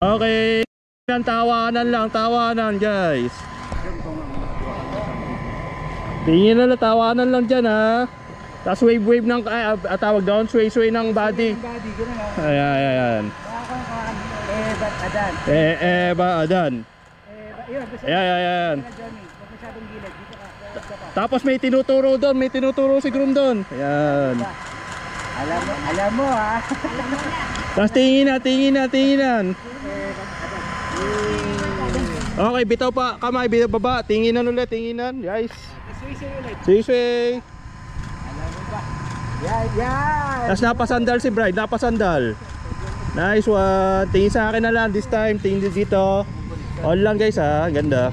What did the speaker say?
Okay. Tawanan guys. Tingin na tawanan lang dyan ha. Tapos wave ng tawag down, sway ng body. Ayan. Adan. Ayan. Tapos may tinuturo si Groom doon. Ayan. Alam mo ha. Tapos tinginan. Okay, bitaw pa kamay, bitaw baba. Tinginan guys. Sway. Alam mo ba? Yan. Tapos napasandal si Bride, Nice one. Tingin sa akin na lang this time. Tingin dito. All lang guys ha. Ganda.